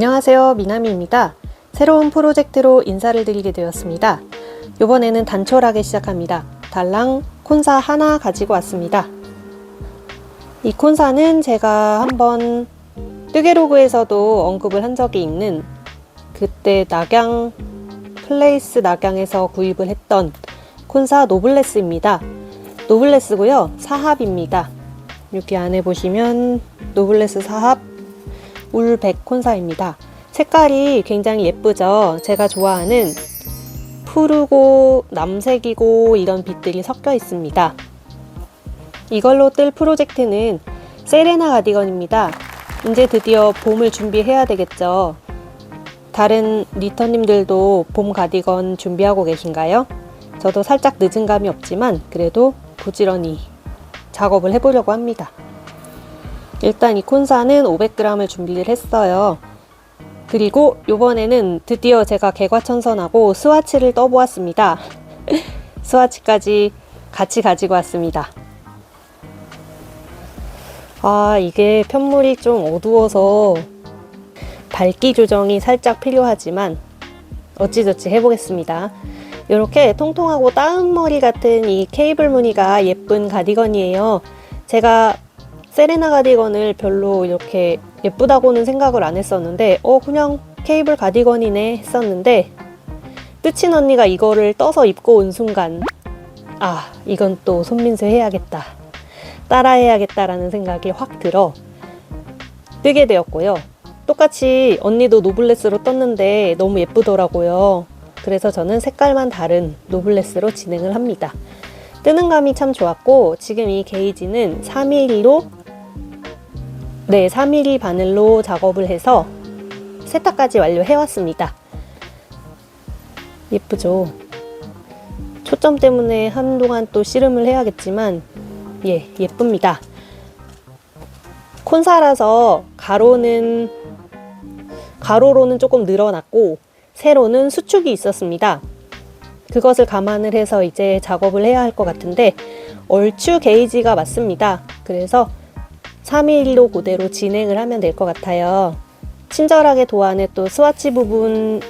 안녕하세요, 미나미입니다. 새로운 프로젝트로 인사를 드리게 되었습니다. 이번에는 단촐하게 시작합니다. 달랑 콘사 하나 가지고 왔습니다. 이 콘사는 제가 한번 뜨개로그에서도 언급을 한 적이 있는, 그때 플레이스 낙양에서 구입을 했던 콘사 노블레스입니다. 노블레스고요, 사합입니다. 여기 안에 보시면 노블레스 사합 울100 콘사입니다. 색깔이 굉장히 예쁘죠. 제가 좋아하는 푸르고 남색이고 이런 빛들이 섞여 있습니다. 이걸로 뜰 프로젝트는 세레나 가디건입니다. 이제 드디어 봄을 준비해야 되겠죠. 다른 니터님들도 봄 가디건 준비하고 계신가요? 저도 살짝 늦은 감이 없지만 그래도 부지런히 작업을 해보려고 합니다. 일단 이 콘사는 500g을 준비를 했어요. 그리고 이번에는 드디어 제가 개과천선하고 스와치를 떠보았습니다. 스와치까지 같이 가지고 왔습니다. 이게 편물이 좀 어두워서 밝기 조정이 살짝 필요하지만 어찌저찌 해보겠습니다. 이렇게 통통하고 따은 머리 같은 이 케이블 무늬가 예쁜 가디건이에요. 제가 세레나 가디건을 별로 이렇게 예쁘다고는 생각을 안 했었는데 그냥 케이블 가디건이네 했었는데, 뜨친 언니가 이거를 떠서 입고 온 순간 이건 또 손민수 해야겠다, 따라해야겠다라는 생각이 확 들어 뜨게 되었고요. 똑같이 언니도 노블레스로 떴는데 너무 예쁘더라고요. 그래서 저는 색깔만 다른 노블레스로 진행을 합니다. 뜨는 감이 참 좋았고, 지금 이 게이지는 3mm 바늘로 작업을 해서 세탁까지 완료해왔습니다. 예쁘죠? 초점 때문에 한동안 또 씨름을 해야겠지만 예쁩니다. 콘사라서 가로로는 조금 늘어났고 세로는 수축이 있었습니다. 그것을 감안을 해서 이제 작업을 해야 할 것 같은데 얼추 게이지가 맞습니다. 그래서 3mm로 그대로 진행을 하면 될 것 같아요. 친절하게 도안에 또 스와치 부분의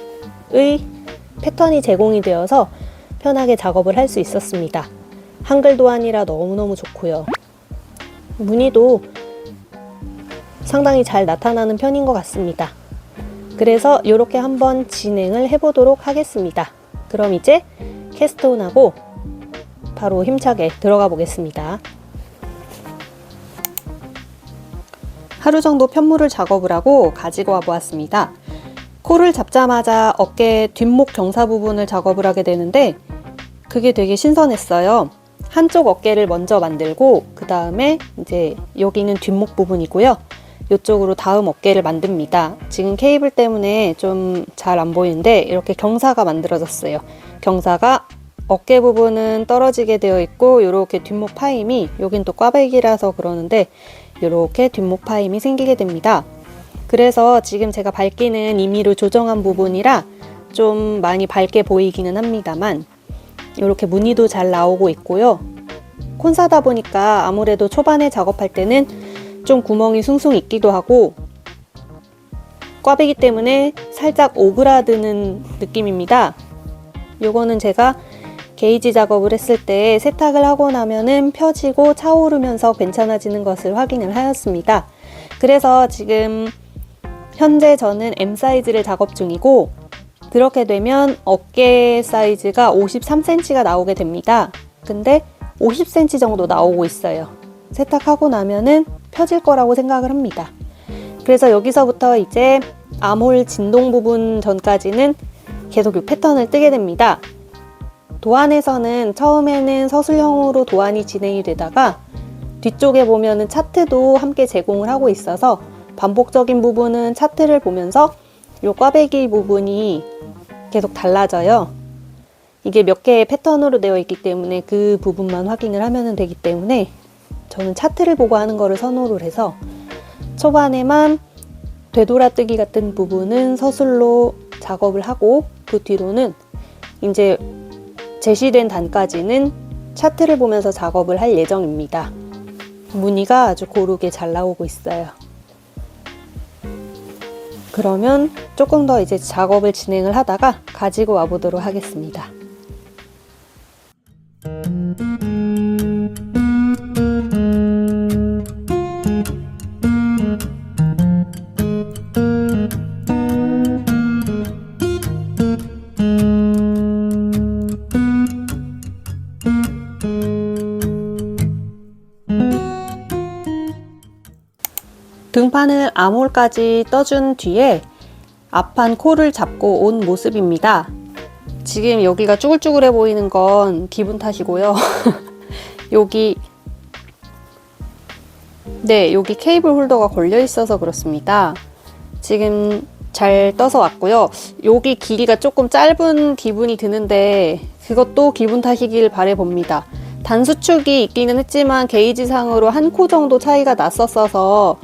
패턴이 제공이 되어서 편하게 작업을 할 수 있었습니다. 한글 도안이라 너무너무 좋고요. 무늬도 상당히 잘 나타나는 편인 것 같습니다. 그래서 이렇게 한번 진행을 해보도록 하겠습니다. 그럼 이제 캐스트온하고 바로 힘차게 들어가 보겠습니다. 하루 정도 편물을 작업을 하고 가지고 와 보았습니다. 코를 잡자마자 어깨 뒷목 경사 부분을 작업을 하게 되는데 그게 되게 신선했어요. 한쪽 어깨를 먼저 만들고 그 다음에 이제 여기는 뒷목 부분이고요. 이쪽으로 다음 어깨를 만듭니다. 지금 케이블 때문에 좀 잘 안 보이는데 이렇게 경사가 만들어졌어요. 경사가 어깨 부분은 떨어지게 되어 있고 이렇게 뒷목 파임이, 여긴 또 꽈배기라서 그러는데 이렇게 뒷목 파임이 생기게 됩니다. 그래서 지금 제가 밝기는 임의로 조정한 부분이라 좀 많이 밝게 보이기는 합니다만 이렇게 무늬도 잘 나오고 있고요. 콘사다 보니까 아무래도 초반에 작업할 때는 좀 구멍이 숭숭 있기도 하고 꽈배기 때문에 살짝 오그라드는 느낌입니다. 요거는 제가 게이지 작업을 했을 때 세탁을 하고 나면은 펴지고 차오르면서 괜찮아지는 것을 확인을 하였습니다. 그래서 지금 현재 저는 M 사이즈를 작업 중이고, 그렇게 되면 어깨 사이즈가 53cm가 나오게 됩니다. 근데 50cm 정도 나오고 있어요. 세탁하고 나면은 펴질 거라고 생각을 합니다. 그래서 여기서부터 이제 암홀 진동 부분 전까지는 계속 이 패턴을 뜨게 됩니다. 도안에서는 처음에는 서술형으로 도안이 진행이 되다가 뒤쪽에 보면은 차트도 함께 제공을 하고 있어서 반복적인 부분은 차트를 보면서 이 꽈배기 부분이 계속 달라져요. 이게 몇 개의 패턴으로 되어 있기 때문에 그 부분만 확인을 하면 되기 때문에 저는 차트를 보고 하는 거를 선호를 해서 초반에만 되돌아뜨기 같은 부분은 서술로 작업을 하고 그 뒤로는 이제 제시된 단까지는 차트를 보면서 작업을 할 예정입니다. 무늬가 아주 고르게 잘 나오고 있어요. 그러면 조금 더 이제 작업을 진행을 하다가 가지고 와 보도록 하겠습니다. 등판을 암홀까지 떠준 뒤에 앞판 코를 잡고 온 모습입니다. 지금 여기가 쭈글쭈글해 보이는 건 기분 탓이고요. 여기 케이블 홀더가 걸려 있어서 그렇습니다. 지금 잘 떠서 왔고요. 여기 길이가 조금 짧은 기분이 드는데 그것도 기분 탓이길 바라봅니다. 단수축이 있기는 했지만 게이지상으로 한 코 정도 차이가 났었어서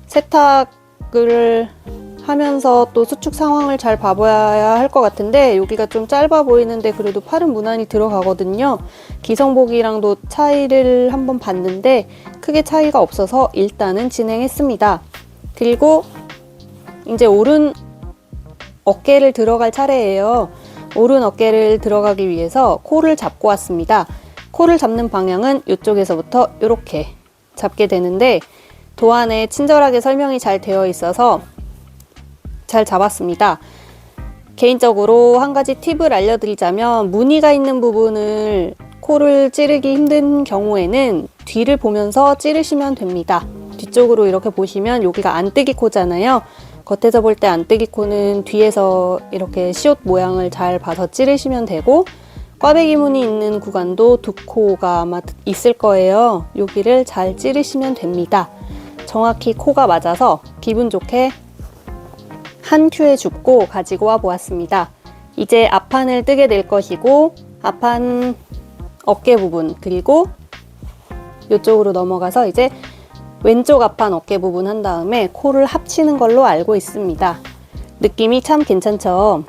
세탁을 하면서 또 수축 상황을 잘 봐봐야 할 것 같은데 여기가 좀 짧아 보이는데 그래도 팔은 무난히 들어가거든요. 기성복이랑도 차이를 한번 봤는데 크게 차이가 없어서 일단은 진행했습니다. 그리고 이제 오른 어깨를 들어갈 차례예요. 오른 어깨를 들어가기 위해서 코를 잡고 왔습니다. 코를 잡는 방향은 이쪽에서부터 이렇게 잡게 되는데 도안에 친절하게 설명이 잘 되어 있어서 잘 잡았습니다. 개인적으로 한 가지 팁을 알려드리자면 무늬가 있는 부분을 코를 찌르기 힘든 경우에는 뒤를 보면서 찌르시면 됩니다. 뒤쪽으로 이렇게 보시면 여기가 안뜨기 코잖아요. 겉에서 볼 때 안뜨기 코는 뒤에서 이렇게 시옷 모양을 잘 봐서 찌르시면 되고 꽈배기 무늬 있는 구간도 두 코가 아마 있을 거예요. 여기를 잘 찌르시면 됩니다. 정확히 코가 맞아서 기분 좋게 한 큐에 줍고 가지고 와 보았습니다. 이제 앞판을 뜨게 될 것이고 앞판 어깨 부분 그리고 이쪽으로 넘어가서 이제 왼쪽 앞판 어깨 부분 한 다음에 코를 합치는 걸로 알고 있습니다. 느낌이 참 괜찮죠?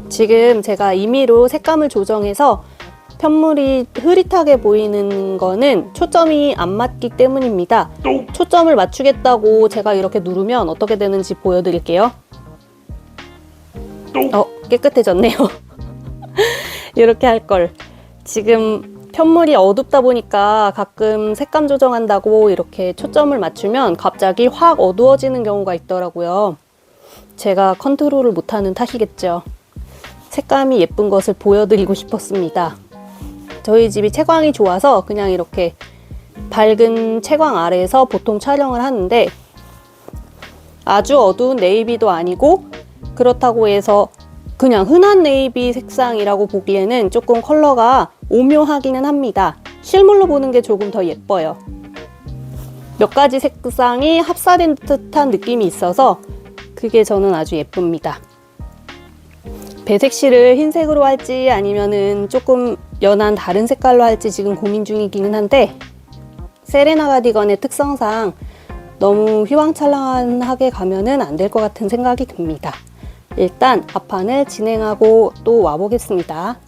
지금 제가 임의로 색감을 조정해서 편물이 흐릿하게 보이는 거는 초점이 안 맞기 때문입니다. 초점을 맞추겠다고 제가 이렇게 누르면 어떻게 되는지 보여드릴게요. 깨끗해졌네요. 이렇게 할 걸. 지금 편물이 어둡다 보니까 가끔 색감 조정한다고 이렇게 초점을 맞추면 갑자기 확 어두워지는 경우가 있더라고요. 제가 컨트롤을 못하는 탓이겠죠. 색감이 예쁜 것을 보여드리고 싶었습니다. 저희 집이 채광이 좋아서 그냥 이렇게 밝은 채광 아래에서 보통 촬영을 하는데 아주 어두운 네이비도 아니고 그렇다고 해서 그냥 흔한 네이비 색상이라고 보기에는 조금 컬러가 오묘하기는 합니다. 실물로 보는 게 조금 더 예뻐요. 몇 가지 색상이 합사된 듯한 느낌이 있어서 그게 저는 아주 예쁩니다. 배색실을 흰색으로 할지 아니면은 조금 연한 다른 색깔로 할지 지금 고민 중이기는 한데 세레나 가디건의 특성상 너무 휘황찬란하게 가면은 안 될 것 같은 생각이 듭니다. 일단 앞판을 진행하고 또 와보겠습니다.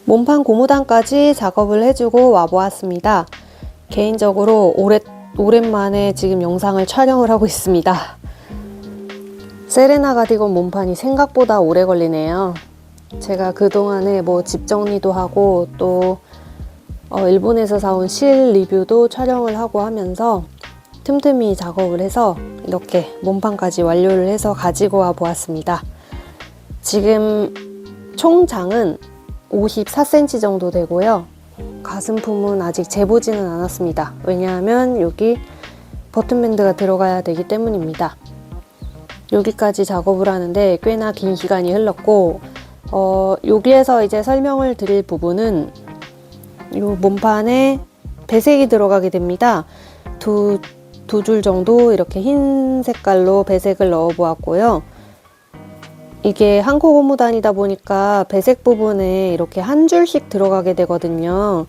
몸판 고무단까지 작업을 해주고 와보았습니다. 개인적으로 오랜만에 지금 영상을 촬영을 하고 있습니다. 세레나 가디건 몸판이 생각보다 오래 걸리네요. 제가 그동안에 뭐 집 정리도 하고 또 일본에서 사온 실 리뷰도 촬영을 하고 하면서 틈틈이 작업을 해서 이렇게 몸판까지 완료를 해서 가지고 와 보았습니다. 지금 총장은 54cm 정도 되고요. 가슴품은 아직 재보지는 않았습니다. 왜냐하면 여기 버튼밴드가 들어가야 되기 때문입니다. 여기까지 작업을 하는데 꽤나 긴 시간이 흘렀고, 여기에서 이제 설명을 드릴 부분은 이 몸판에 배색이 들어가게 됩니다. 두 줄 정도 이렇게 흰 색깔로 배색을 넣어 보았고요. 이게 한코 고무단이다 보니까 배색 부분에 이렇게 한 줄씩 들어가게 되거든요.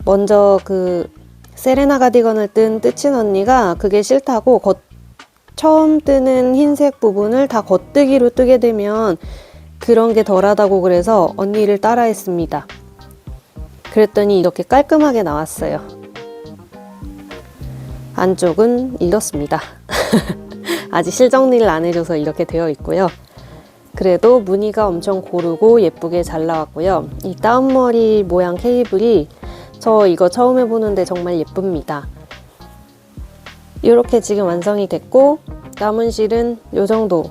먼저 그 세레나 가디건을 뜬 뜨친 언니가 그게 싫다고 처음 뜨는 흰색 부분을 다 겉뜨기로 뜨게 되면 그런 게 덜하다고 그래서 언니를 따라 했습니다. 그랬더니 이렇게 깔끔하게 나왔어요. 안쪽은 이렇습니다. 아직 실정리를 안 해줘서 이렇게 되어 있고요. 그래도 무늬가 엄청 고르고 예쁘게 잘 나왔고요. 이 다운머리 모양 케이블이 저 이거 처음 해보는데 정말 예쁩니다. 이렇게 지금 완성이 됐고, 남은 실은 이 정도.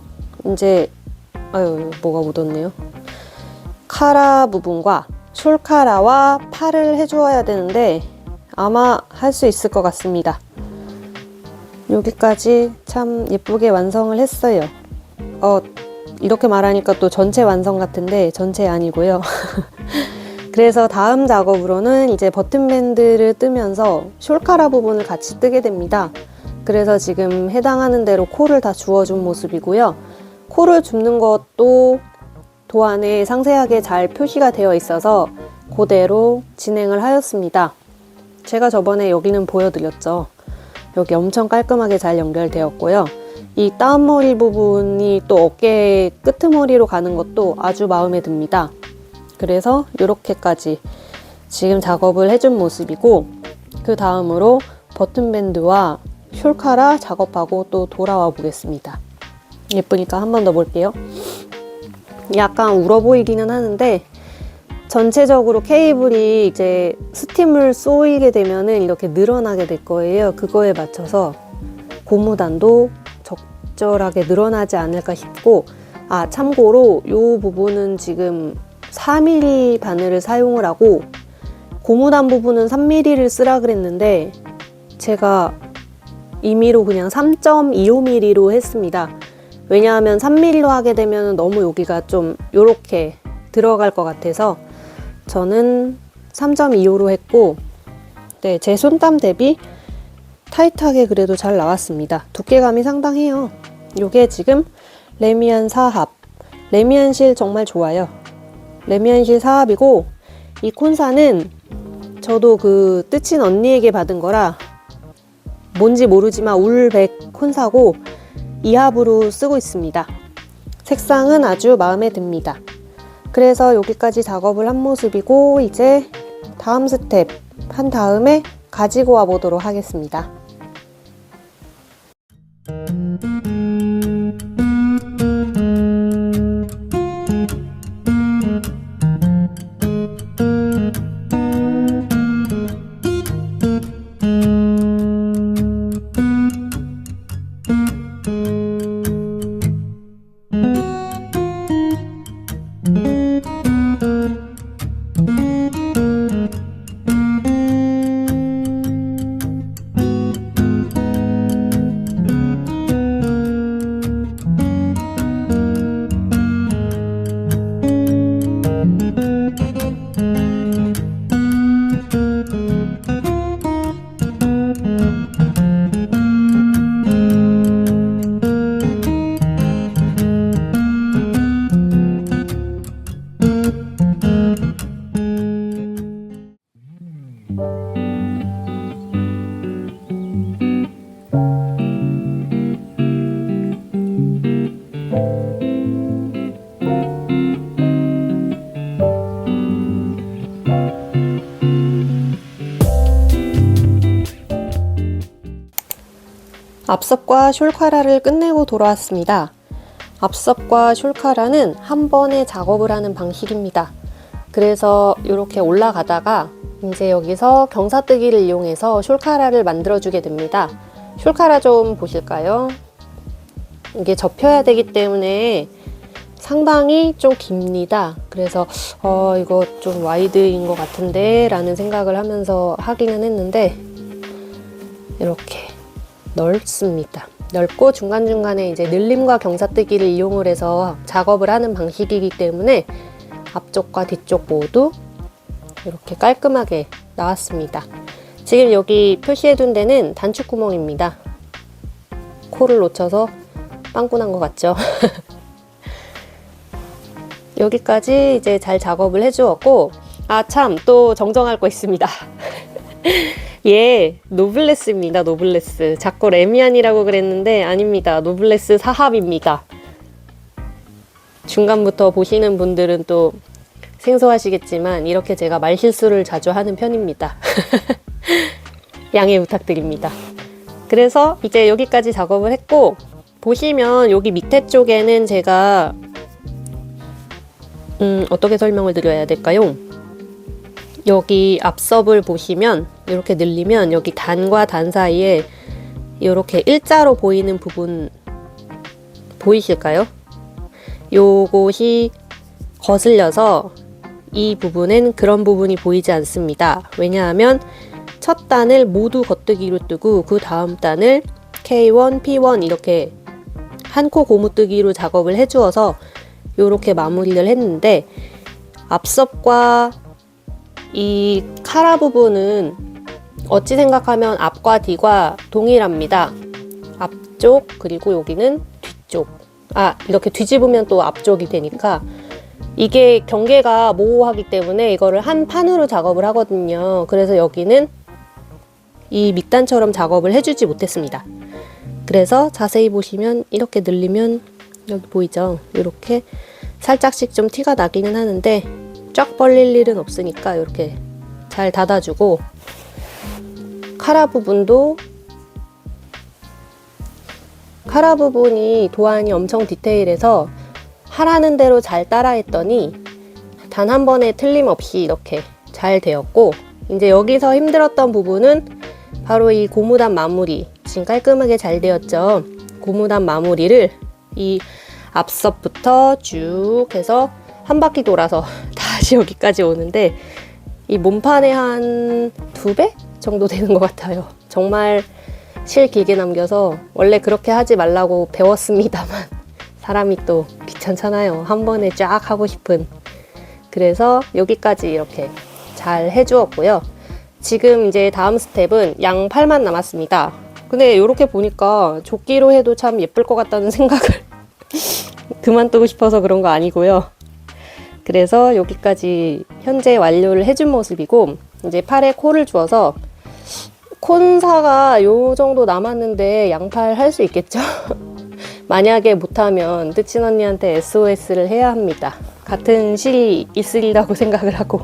이제 뭐가 묻었네요. 카라 부분과 숄카라와 팔을 해주어야 되는데 아마 할 수 있을 것 같습니다. 여기까지 참 예쁘게 완성을 했어요. 이렇게 말하니까 또 전체 완성 같은데 전체 아니고요. 그래서 다음 작업으로는 이제 버튼밴드를 뜨면서 숄카라 부분을 같이 뜨게 됩니다. 그래서 지금 해당하는 대로 코를 다 주워준 모습이고요. 코를 줍는 것도 도안에 상세하게 잘 표시가 되어 있어서 그대로 진행을 하였습니다. 제가 저번에 여기는 보여드렸죠. 여기 엄청 깔끔하게 잘 연결되었고요. 이 다운머리 부분이 또 어깨 끄트머리로 가는 것도 아주 마음에 듭니다. 그래서 이렇게까지 지금 작업을 해준 모습이고, 그 다음으로 버튼밴드와 숄카라 작업하고 또 돌아와 보겠습니다. 예쁘니까 한 번 더 볼게요. 약간 울어 보이기는 하는데 전체적으로 케이블이 이제 스팀을 쏘이게 되면은 이렇게 늘어나게 될 거예요. 그거에 맞춰서 고무단도 적절하게 늘어나지 않을까 싶고, 참고로 이 부분은 지금 4mm 바늘을 사용을 하고 고무단 부분은 3mm를 쓰라 그랬는데 제가 임의로 그냥 3.25mm로 했습니다. 왜냐하면 3mm로 하게 되면 너무 여기가 좀 요렇게 들어갈 것 같아서 저는 3.25로 했고, 네, 제 손땀 대비 타이트하게 그래도 잘 나왔습니다. 두께감이 상당해요. 요게 지금 레미안 사합. 레미안 실 정말 좋아요. 레미안 실 사합이고, 이 콘사는 저도 그 뜨친 언니에게 받은 거라 뭔지 모르지만 울백 콘사고 이합으로 쓰고 있습니다. 색상은 아주 마음에 듭니다. 그래서 여기까지 작업을 한 모습이고, 이제 다음 스텝 한 다음에 가지고 와 보도록 하겠습니다. 앞섭과 숄카라를 끝내고 돌아왔습니다. 앞섭과 숄카라는 한 번에 작업을 하는 방식입니다. 그래서 이렇게 올라가다가 이제 여기서 경사뜨기를 이용해서 숄카라를 만들어주게 됩니다. 숄카라 좀 보실까요? 이게 접혀야 되기 때문에 상당히 좀 깁니다. 그래서 이거 좀 와이드인 것 같은데 라는 생각을 하면서 하기는 했는데 이렇게 넓습니다. 넓고 중간중간에 이제 늘림과 경사뜨기를 이용을 해서 작업을 하는 방식이기 때문에 앞쪽과 뒤쪽 모두 이렇게 깔끔하게 나왔습니다. 지금 여기 표시해둔 데는 단축구멍입니다. 코를 놓쳐서 빵꾸 난 것 같죠? 여기까지 이제 잘 작업을 해주었고, 아, 참, 또 정정할 거 있습니다. 얘 노블레스입니다. 노블레스. 자꾸 레미안이라고 그랬는데 아닙니다. 노블레스 사합입니다. 중간부터 보시는 분들은 또 생소하시겠지만 이렇게 제가 말실수를 자주 하는 편입니다. 양해 부탁드립니다. 그래서 이제 여기까지 작업을 했고, 보시면 여기 밑에 쪽에는 제가 어떻게 설명을 드려야 될까요? 여기 앞섭을 보시면 이렇게 늘리면 여기 단과 단 사이에 이렇게 일자로 보이는 부분 보이실까요? 요것이 거슬려서 이 부분은 그런 부분이 보이지 않습니다. 왜냐하면 첫 단을 모두 겉뜨기로 뜨고 그 다음 단을 K1, P1 이렇게 한 코 고무뜨기로 작업을 해주어서 이렇게 마무리를 했는데, 앞섭과 이 카라 부분은 어찌 생각하면 앞과 뒤가 동일합니다. 앞쪽 그리고 여기는 뒤쪽. 이렇게 뒤집으면 또 앞쪽이 되니까 이게 경계가 모호하기 때문에 이거를 한 판으로 작업을 하거든요. 그래서 여기는 이 밑단처럼 작업을 해주지 못했습니다. 그래서 자세히 보시면 이렇게 늘리면 여기 보이죠? 이렇게 살짝씩 좀 티가 나기는 하는데 쫙 벌릴 일은 없으니까 이렇게 잘 닫아주고, 카라 부분이 도안이 엄청 디테일해서 하라는 대로 잘 따라했더니 단 한 번에 틀림없이 이렇게 잘 되었고, 이제 여기서 힘들었던 부분은 바로 이 고무단 마무리. 지금 깔끔하게 잘 되었죠. 고무단 마무리를 이 앞섭부터 쭉 해서 한 바퀴 돌아서 다시 여기까지 오는데, 이 몸판에 한 2배 정도 되는 것 같아요. 정말 실 길게 남겨서 원래 그렇게 하지 말라고 배웠습니다만 사람이 또 귀찮잖아요. 한 번에 쫙 하고 싶은. 그래서 여기까지 이렇게 잘 해주었고요. 지금 이제 다음 스텝은 양팔만 남았습니다. 근데 이렇게 보니까 조끼로 해도 참 예쁠 것 같다는 생각을 그만두고 싶어서 그런 거 아니고요. 그래서 여기까지 현재 완료를 해준 모습이고, 이제 팔에 코를 주어서 콘사가 요 정도 남았는데 양팔 할 수 있겠죠? 만약에 못하면 뜨친 언니한테 SOS를 해야 합니다. 같은 실이 있으리라고 생각을 하고.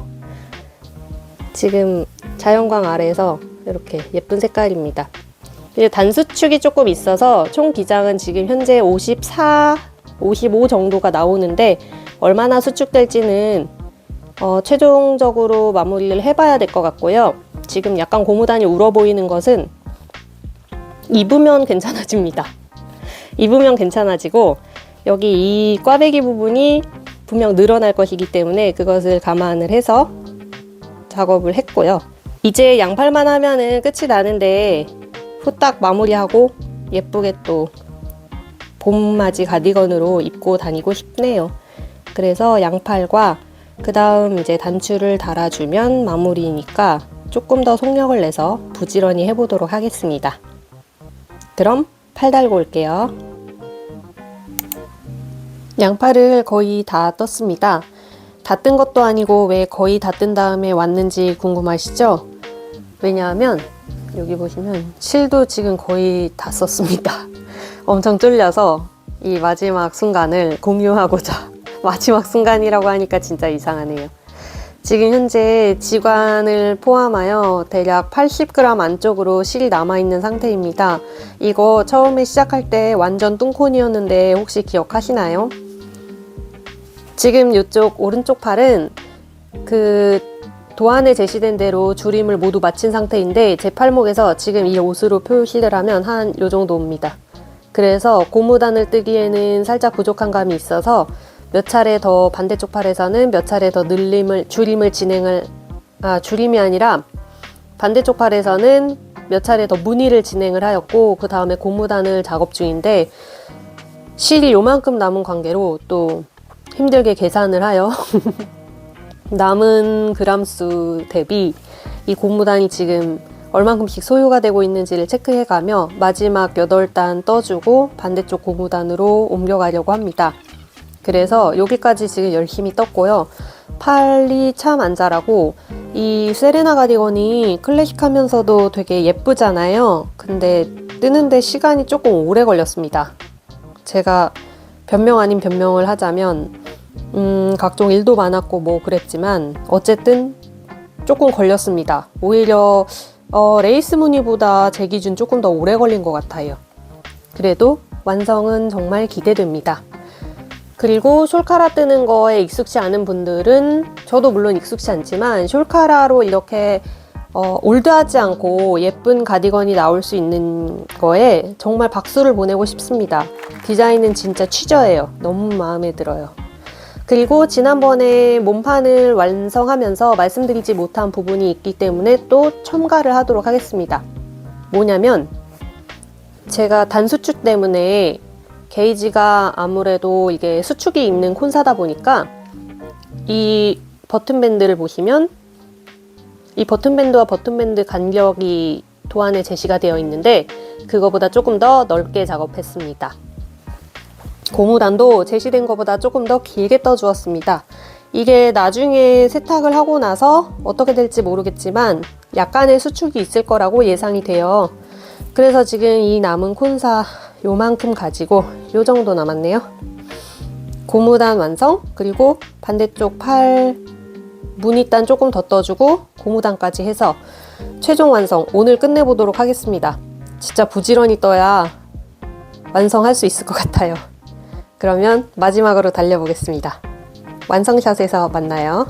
지금 자연광 아래에서 이렇게 예쁜 색깔입니다. 이제 단수축이 조금 있어서 총 기장은 지금 현재 54, 55 정도가 나오는데 얼마나 수축될지는 최종적으로 마무리를 해봐야 될 것 같고요. 지금 약간 고무단이 울어 보이는 것은 입으면 괜찮아집니다. 입으면 괜찮아지고, 여기 이 꽈배기 부분이 분명 늘어날 것이기 때문에 그것을 감안을 해서 작업을 했고요. 이제 양팔만 하면은 끝이 나는데 후딱 마무리하고 예쁘게 또 봄맞이 가디건으로 입고 다니고 싶네요. 그래서 양팔과 그 다음 이제 단추를 달아주면 마무리니까 조금 더 속력을 내서 부지런히 해보도록 하겠습니다. 그럼 팔 달고 올게요. 양팔을 거의 다 떴습니다. 다 뜬 것도 아니고 왜 거의 다 뜬 다음에 왔는지 궁금하시죠? 왜냐하면 여기 보시면 실도 지금 거의 다 썼습니다. 엄청 쫄려서 이 마지막 순간을 공유하고자, 마지막 순간이라고 하니까 진짜 이상하네요. 지금 현재 지관을 포함하여 대략 80g 안쪽으로 실이 남아있는 상태입니다. 이거 처음에 시작할 때 완전 뚱콘이었는데 혹시 기억하시나요? 지금 이쪽 오른쪽 팔은 그 도안에 제시된 대로 줄임을 모두 마친 상태인데, 제 팔목에서 지금 이 옷으로 표시를 하면 한 요 정도입니다. 그래서 고무단을 뜨기에는 살짝 부족한 감이 있어서 몇 차례 더 반대쪽 팔에서는 몇 차례 더 줄임이 아니라 반대쪽 팔에서는 몇 차례 더 무늬를 진행을 하였고, 그 다음에 고무단을 작업 중인데 실이 요만큼 남은 관계로 또 힘들게 계산을 하여 남은 그람수 대비 이 고무단이 지금 얼만큼씩 소요가 되고 있는지를 체크해가며 마지막 8단 떠주고 반대쪽 고무단으로 옮겨가려고 합니다. 그래서 여기까지 지금 열심히 떴고요. 팔이 참 안 자라고, 이 세레나 가디건이 클래식하면서도 되게 예쁘잖아요. 근데 뜨는데 시간이 조금 오래 걸렸습니다. 제가 변명 아닌 변명을 하자면 각종 일도 많았고 뭐 그랬지만 어쨌든 조금 걸렸습니다. 오히려 레이스 무늬보다 제 기준 조금 더 오래 걸린 것 같아요. 그래도 완성은 정말 기대됩니다. 그리고 숄카라 뜨는 거에 익숙치 않은 분들은, 저도 물론 익숙치 않지만 숄카라로 이렇게 올드하지 않고 예쁜 가디건이 나올 수 있는 거에 정말 박수를 보내고 싶습니다. 디자인은 진짜 취저예요. 너무 마음에 들어요. 그리고 지난번에 몸판을 완성하면서 말씀드리지 못한 부분이 있기 때문에 또 첨가를 하도록 하겠습니다. 뭐냐면, 제가 단수축 때문에 게이지가 아무래도 이게 수축이 있는 콘사다 보니까 이 버튼밴드를 보시면 이 버튼밴드와 버튼밴드 간격이 도안에 제시가 되어 있는데 그거보다 조금 더 넓게 작업했습니다. 고무단도 제시된 것보다 조금 더 길게 떠주었습니다. 이게 나중에 세탁을 하고 나서 어떻게 될지 모르겠지만 약간의 수축이 있을 거라고 예상이 돼요. 그래서 지금 이 남은 콘사 요만큼 가지고 요 정도 남았네요. 고무단 완성, 그리고 반대쪽 팔 무늬단 조금 더 떠주고 고무단까지 해서 최종 완성 오늘 끝내보도록 하겠습니다. 진짜 부지런히 떠야 완성할 수 있을 것 같아요. 그러면 마지막으로 달려보겠습니다. 완성샷에서 만나요.